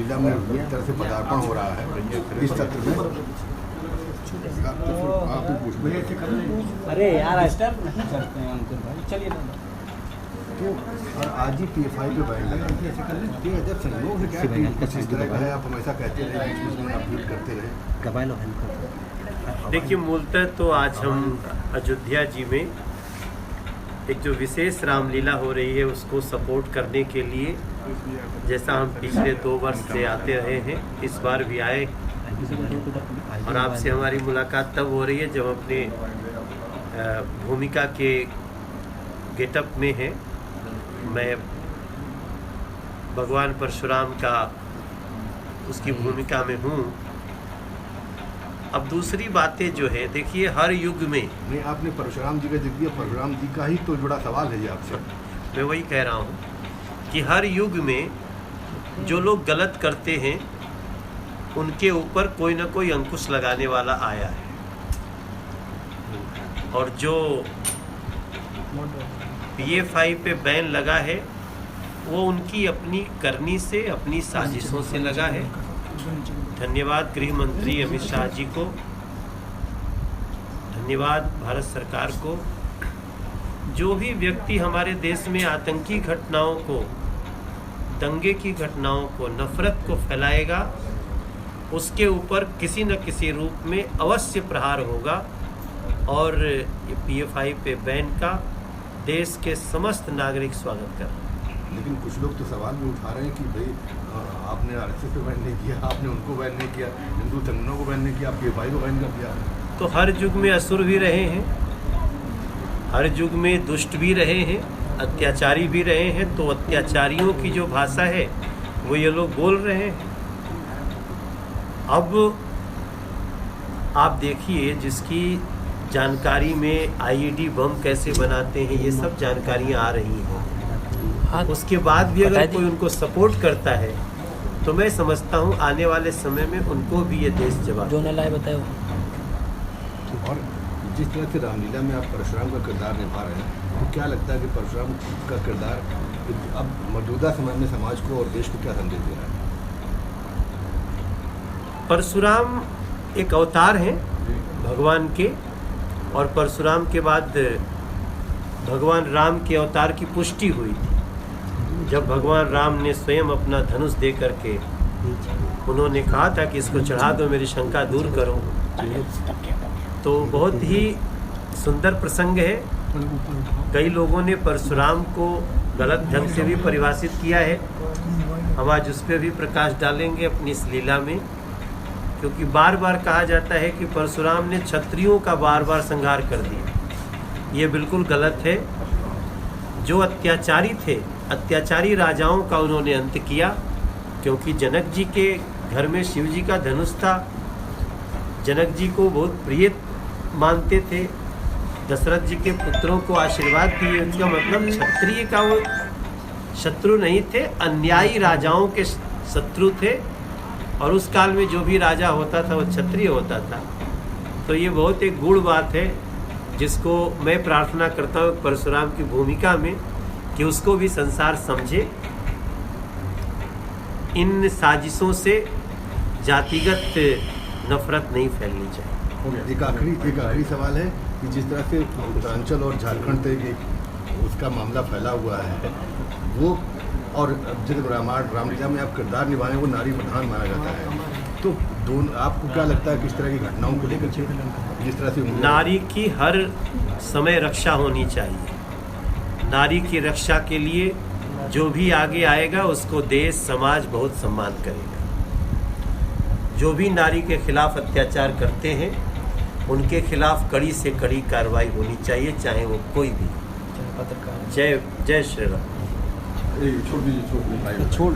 रामलीला में एक तरह से पदार्पण हो रहा है इस सत्र में। आप ही पूछ लीजिए। अरे यार डिस्टर्ब नहीं करते हैं अंकुर भाई, चलिए दादा। तो और आज ही PFI पे बैन लगा ये जब संयोग से क्या इस तरह का है, आप हमेशा कहते रहे बीच में अपील करते रहे। देखिए, मूलतः तो आज हम अयोध्या जी में एक जो विशेष रामलीला हो रही है उसको सपोर्ट करने के लिए, जैसा हम पिछले 2 वर्ष से आते रहे हैं, इस बार भी आए और आपसे हमारी मुलाकात तब हो रही है जब अपने भूमिका के गेटअप में है। मैं भगवान परशुराम का उसकी भूमिका में हूँ। अब दूसरी बातें जो है, देखिए हर युग में नहीं, आपने परशुराम जी का जिक्र किया, परशुराम जी का ही तो जुड़ा सवाल है ये आपसे। मैं वही कह रहा हूँ कि हर युग में जो लोग गलत करते हैं उनके ऊपर कोई ना कोई अंकुश लगाने वाला आया है, और जो PFI पे बैन लगा है वो उनकी अपनी करनी से, अपनी साजिशों से लगा है। धन्यवाद गृह मंत्री अमित शाह जी को, धन्यवाद भारत सरकार को। जो भी व्यक्ति हमारे देश में आतंकी घटनाओं को, दंगे की घटनाओं को, नफरत को फैलाएगा, उसके ऊपर किसी न किसी रूप में अवश्य प्रहार होगा। और ये PFI पे बैन का देश के समस्त नागरिक स्वागत कर रहे हैं। लेकिन कुछ लोग तो सवाल भी उठा रहे हैं कि भाई आपने RSS पे बैन नहीं किया, आपने उनको बैन नहीं किया, हिंदू संगठनों को बैन नहीं किया, PFI को बैन कर दिया। तो हर युग में असुर भी रहे हैं, हर युग में दुष्ट भी रहे हैं, अत्याचारी भी रहे हैं। तो अत्याचारियों की जो भाषा है वो ये लोग बोल रहे हैं। अब आप देखिए, जिसकी जानकारी में IED बम कैसे बनाते हैं ये सब जानकारियाँ आ रही हैं, उसके बाद भी अगर कोई उनको सपोर्ट करता है तो मैं समझता हूँ आने वाले समय में उनको भी ये देश जवाब जो न लाए बताओ। और जिस तरह से रामलीला में आप परशुराम का किरदार निभा रहे हैं, तो क्या लगता है कि परशुराम का किरदार अब मौजूदा समय में समाज को और देश को क्या संदेश दे रहा है? परशुराम एक अवतार हैं भगवान के, और परशुराम के बाद भगवान राम के अवतार की पुष्टि हुई थी जब भगवान राम ने स्वयं अपना धनुष दे करके उन्होंने कहा था कि इसको चढ़ा दो, मेरी शंका दूर करो। तो बहुत ही सुंदर प्रसंग है। कई लोगों ने परशुराम को गलत ढंग से भी परिभाषित किया है। हम आज उस पर भी प्रकाश डालेंगे अपनी इस लीला में, क्योंकि बार बार कहा जाता है कि परशुराम ने क्षत्रियों का बार बार संहार कर दिया। ये बिल्कुल गलत है। जो अत्याचारी थे, अत्याचारी राजाओं का उन्होंने अंत किया, क्योंकि जनक जी के घर में शिव जी का धनुष था, जनक जी को बहुत प्रिय मानते थे, दशरथ जी के पुत्रों को आशीर्वाद दिए। उसका मतलब क्षत्रिय का वो शत्रु नहीं थे, अन्यायी राजाओं के शत्रु थे। और उस काल में जो भी राजा होता था वो क्षत्रिय होता था। तो ये बहुत एक गूढ़ बात है, जिसको मैं प्रार्थना करता हूँ परशुराम की भूमिका में कि उसको भी संसार समझे। इन साजिशों से जातिगत नफरत नहीं फैलनी चाहिए। एक आखिरी सवाल है कि जिस तरह से उत्तरांचल और झारखंड तक उसका मामला फैला हुआ है, वो और जिस रामलीला में आप किरदार निभाए वो नारी प्रधान माना जाता है, तो दोनों आपको क्या लगता है किस तरह की घटनाओं को लेकर जिस तरह से नारी की हर समय रक्षा होनी चाहिए। नारी की रक्षा के लिए जो भी आगे आएगा उसको देश समाज बहुत सम्मान करेगा। जो भी नारी के खिलाफ अत्याचार करते हैं उनके खिलाफ कड़ी से कड़ी कार्रवाई होनी चाहिए, चाहे वो कोई भी। जय जय श्री राम। छोड़ दीजिए। छोड़